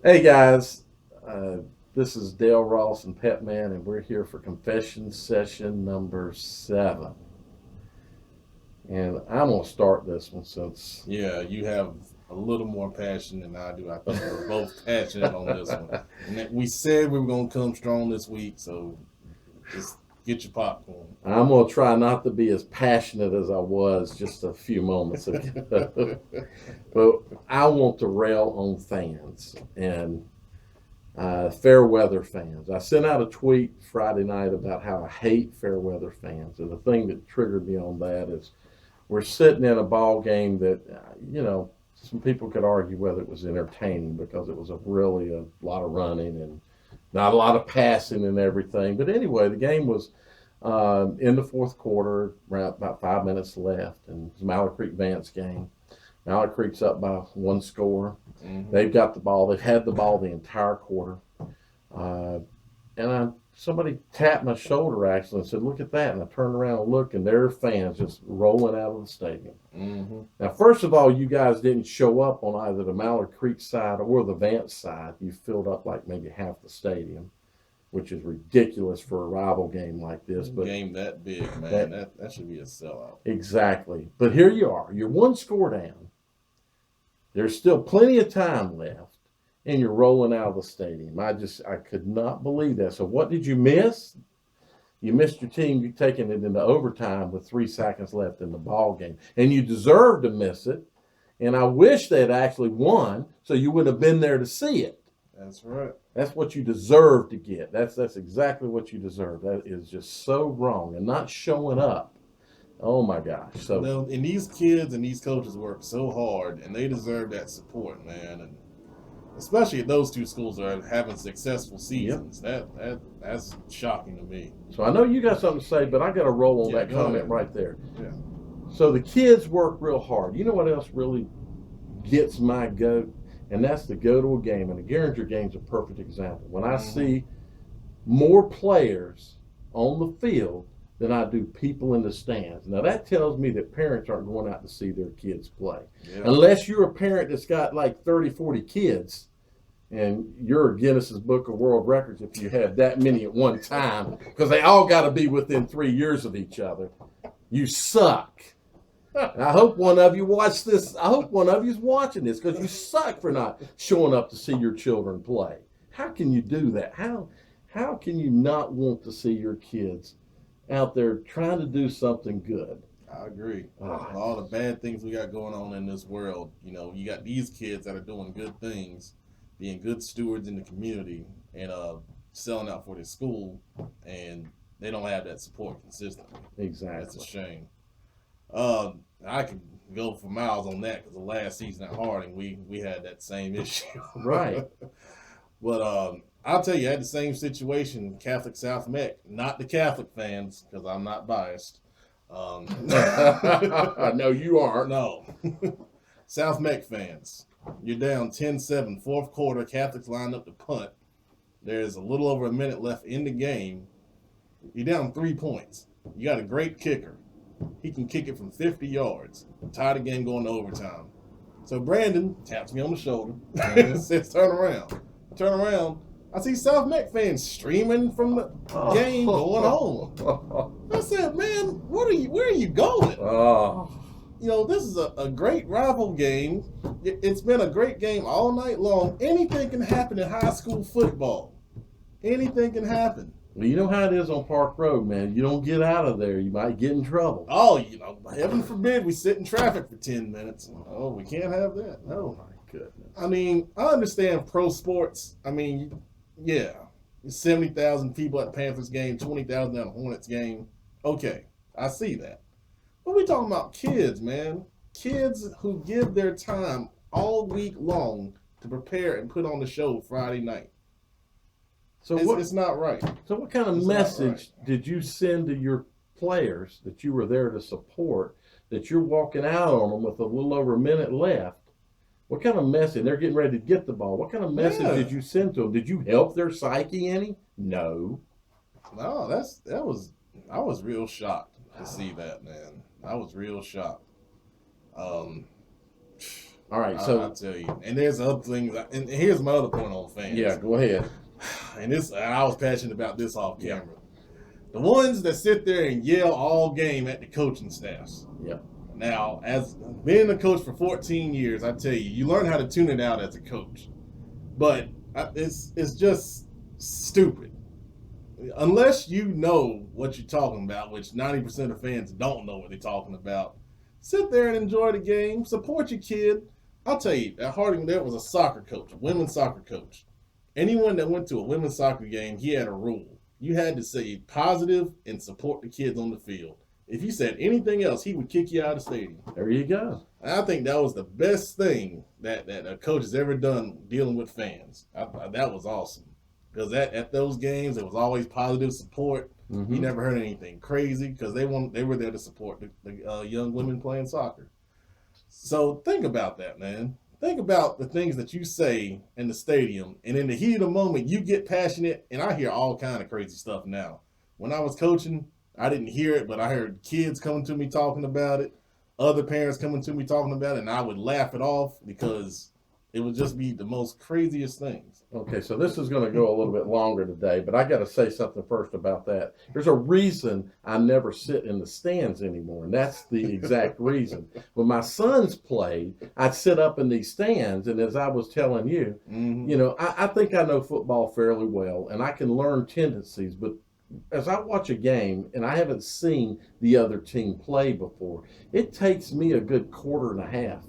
Hey guys, uh, this is Dale Ross and Pet Man, and we're here for confession session number 7. And I'm gonna start this one since Yeah, you have a little more passion than I do. I think we're both passionate on this one. And we said we were going to come strong this week, so just get your popcorn. I'm gonna try not to be as passionate as I was just a few moments ago. But I want to rail on fans and fair weather fans. I sent out a tweet Friday night about how I hate fair weather fans, and the thing that triggered me on that is we're sitting in a ball game that some people could argue whether it was entertaining because it was really a lot of running and not a lot of passing and everything. But anyway, the game was in the fourth quarter, around about 5 minutes left, and it's Mallard Creek Vance game. Mallard Creek's up by one score. They've got the ball. They've had the ball the entire quarter. And somebody tapped my shoulder actually and said, "Look at that." And I turned around and looked, and there are fans just rolling out of the stadium. Now, first of all, you guys didn't show up on either the Mallard Creek side or the Vance side. You filled up like maybe half the stadium, which is ridiculous for a rival game like this. But game that big, man, that should be a sellout. Exactly. But here you are. You're one score down. There's still plenty of time left, and you're rolling out of the stadium. I could not believe that. So what did you miss? You missed your team taking it into overtime with 3 seconds left in the ball game, and you deserve to miss it. And I wish they had actually won, so you would have been there to see it. That's right. That's what you deserve to get. That's exactly what you deserve. That is just so wrong, and not showing up. Oh my gosh! So and these kids and these coaches work so hard, and they deserve that support, man. And especially if those two schools are having successful seasons, that's shocking to me. So I know you got something to say, but I got to roll on that comment ahead. right there. Yeah. So the kids work real hard. You know what else really gets my goat? And that's to go to a game. And the Garinger game's a perfect example. When I see more players on the field than I do people in the stands. Now that tells me that parents aren't going out to see their kids play. Yeah. Unless you're a parent that's got like 30, 40 kids, and you're a Guinness's Book of World Records if you have that many at one time, because they all got to be within 3 years of each other. You suck. I hope one of you watch this. I hope one of you's watching this, because you suck for not showing up to see your children play. How can you do that? How can you not want to see your kids out there trying to do something good? I agree. All the bad things we got going on in this world, you got these kids that are doing good things, being good stewards in the community, and selling out for their school, and they don't have that support consistently. Exactly. That's a shame. I could go for miles on that, because the last season at Harding, we had that same issue. Right. But I'll tell you, I had the same situation, Catholic South Mech. Not the Catholic fans, because I'm not biased. No, you aren't. No. South Mech fans. You're down 10-7, fourth quarter. Catholics lined up to punt. There's a little over a minute left in the game. You're down 3 points. You got a great kicker. He can kick it from 50 yards. Tie the game going to overtime. So Brandon taps me on the shoulder. Says, turn around. I turn around. I see South Mech fans streaming from the game going home. I said, man, where are you going? This is a great rival game. It's been a great game all night long. Anything can happen in high school football. Anything can happen. Well, you know how it is on Park Road, man. You don't get out of there, you might get in trouble. Oh, heaven forbid we sit in traffic for 10 minutes. Oh, we can't have that. No. My goodness. I mean, I understand pro sports. I mean, yeah, 70,000 people at the Panthers game, 20,000 at the Hornets game. Okay, I see that. But we're talking about kids, man. Kids who give their time all week long to prepare and put on the show Friday night. So it's not right. So what kind of message did you send to your players that you were there to support, that you're walking out on them with a little over a minute left? What kind of message? They're getting ready to get the ball. What kind of message did you send to them? Did you help their psyche any? No. No, I was real shocked to see that, man. I was real shocked. All right, I'll tell you. And there's other things. And here's my other point on fans. yeah, go ahead. And I was passionate about this off camera. The ones that sit there and yell all game at the coaching staffs. Yeah. Now, as being a coach for 14 years, I tell you, you learn how to tune it out as a coach. But it's just stupid. Unless you know what you're talking about, which 90% of fans don't know what they're talking about, sit there and enjoy the game. Support your kid. I'll tell you, at Harding, there was a soccer coach, a women's soccer coach. Anyone that went to a women's soccer game, he had a rule. You had to say positive and support the kids on the field. If you said anything else, he would kick you out of the stadium. There you go. I think that was the best thing that a coach has ever done dealing with fans. That was awesome. Because at those games, there was always positive support. Mm-hmm. You never heard anything crazy because they were there to support the young women playing soccer. So think about that, man. Think about the things that you say in the stadium, and in the heat of the moment, you get passionate, and I hear all kind of crazy stuff now. When I was coaching, I didn't hear it, but I heard kids coming to me talking about it, other parents coming to me talking about it, and I would laugh it off because it would just be the most craziest things. Okay, so this is going to go a little bit longer today, but I got to say something first about that. There's a reason I never sit in the stands anymore, and that's the exact reason. When my sons played, I'd sit up in these stands, and as I was telling you, you know, I think I know football fairly well, and I can learn tendencies, but as I watch a game and I haven't seen the other team play before, it takes me a good quarter and a half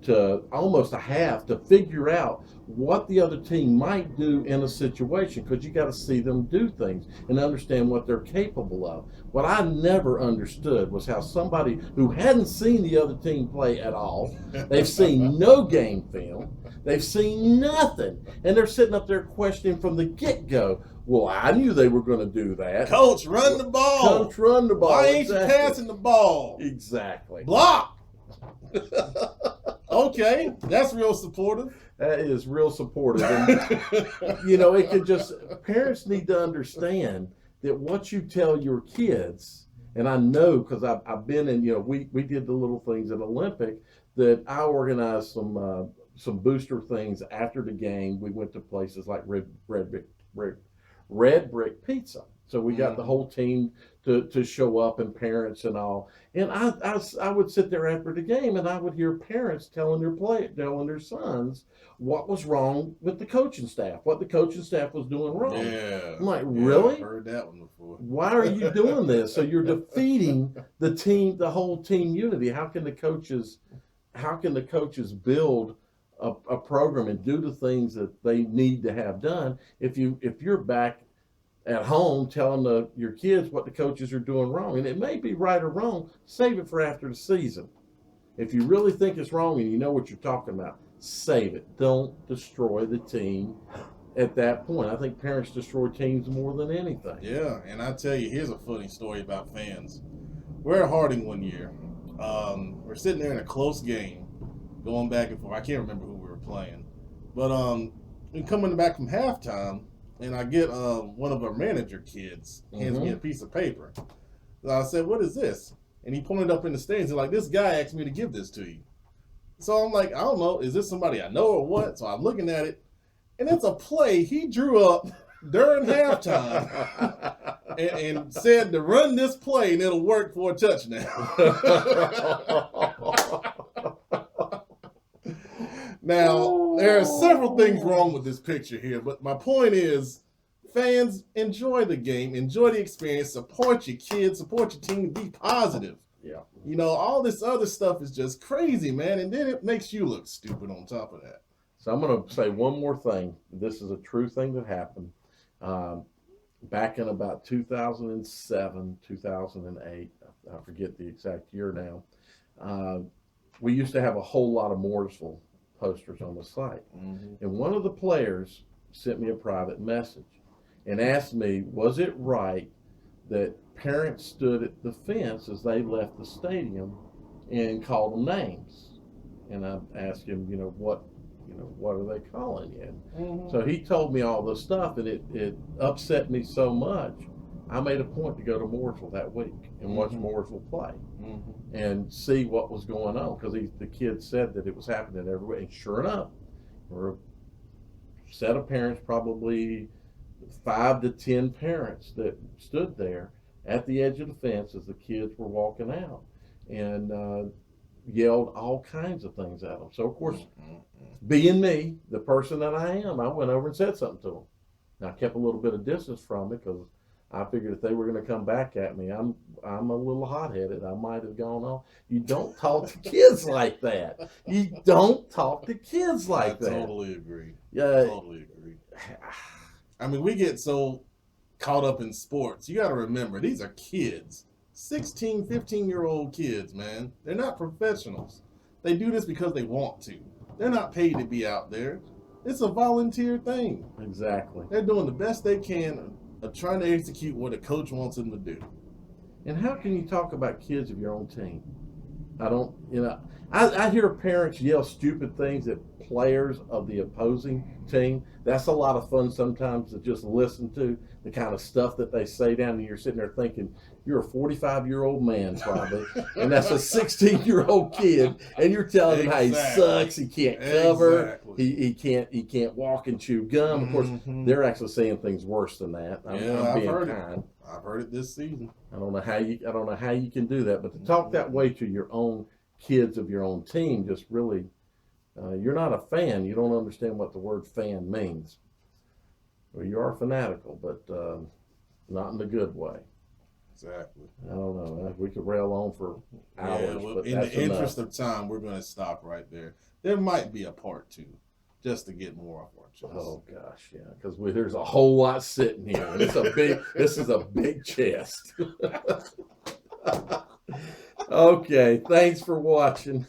to almost a half to figure out what the other team might do in a situation, because you got to see them do things and understand what they're capable of. What I never understood was how somebody who hadn't seen the other team play at all, they've seen no game film, they've seen nothing, and they're sitting up there questioning from the get-go, well, I knew they were going to do that. Coach, run the ball. Coach, run the ball. Why ain't you passing the ball? Exactly. Block. Okay, that's real supportive. That is real supportive. And, you know, it could just, parents need to understand that what you tell your kids, and I know because I've been in, you know, we did the little things at Olympic, that I organized some booster things after the game. We went to places like Red Brick Pizza. So we got the whole team to show up, and parents and all. And I would sit there after the game, and I would hear parents telling their sons what was wrong with the coaching staff, what the coaching staff was doing wrong. Yeah. I'm like, really? I've heard that one before. Why are you doing this? So you're defeating the team, the whole team unity. How can the coaches build a program and do the things that they need to have done if you're back at home telling your kids what the coaches are doing wrong? And it may be right or wrong. Save it for after the season. If you really think it's wrong and you know what you're talking about, save it. Don't destroy the team at that point. I think parents destroy teams more than anything. Yeah, and I tell you, here's a funny story about fans. We're at Harding one year. We're sitting there in a close game, going back and forth. I can't remember who we were playing. But we're coming back from halftime, and I get one of our manager kids hands me a piece of paper. So I said, "What is this?" And he pointed up in the stands. He's like, "This guy asked me to give this to you." So I'm like, "I don't know. Is this somebody I know or what?" So I'm looking at it, and it's a play he drew up during halftime and said to run this play and it'll work for a touchdown. Now, there are several things wrong with this picture here, but my point is, fans, enjoy the game, enjoy the experience, support your kids, support your team, be positive. Yeah. You know, all this other stuff is just crazy, man, and then it makes you look stupid on top of that. So I'm going to say one more thing. This is a true thing that happened. Back in about 2007, 2008, I forget the exact year now, we used to have a whole lot of Mooresville posters on the site. And one of the players sent me a private message and asked me, was it right that parents stood at the fence as they left the stadium and called them names? And I asked him, what are they calling you? So he told me all this stuff, and it upset me so much. I made a point to go to Mooresville that week and watch Mooresville play and see what was going on, because the kids said that it was happening everywhere. And sure enough, there were a set of parents, probably 5 to 10 parents, that stood there at the edge of the fence as the kids were walking out and yelled all kinds of things at them. So, of course, being me, the person that I am, I went over and said something to them. Now, I kept a little bit of distance from it because I figured if they were going to come back at me, I'm a little hot-headed. I might have gone on. You don't talk to kids like that. You don't talk to kids like that. I totally agree. Yeah, totally agree. I mean, we get so caught up in sports. You got to remember, these are kids. 16, 15-year-old kids, man. They're not professionals. They do this because they want to. They're not paid to be out there. It's a volunteer thing. Exactly. They're doing the best they can of trying to execute what a coach wants them to do. And how can you talk about kids of your own team? I don't, I hear parents yell stupid things at players of the opposing team. That's a lot of fun sometimes to just listen to the kind of stuff that they say down, and you're sitting there thinking, you're a 45-year-old man probably, and that's a 16-year-old kid, and you're telling him how he sucks, he can't cover, he can't walk and chew gum. Of course, they're actually saying things worse than that. I'm being kind. I've heard it this season. I don't know how you can do that, but to talk that way to your own kids of your own team just really, you're not a fan. You don't understand what the word fan means. Well, you are fanatical, but not in the good way. Exactly. I don't know. We could rail on for hours. Yeah, well, but in the interest enough. of time, we're going to stop right there. There might be a part 2, just to get more off our chest. Oh gosh, yeah, because there's a whole lot sitting here. And this is a big chest. Okay, thanks for watching.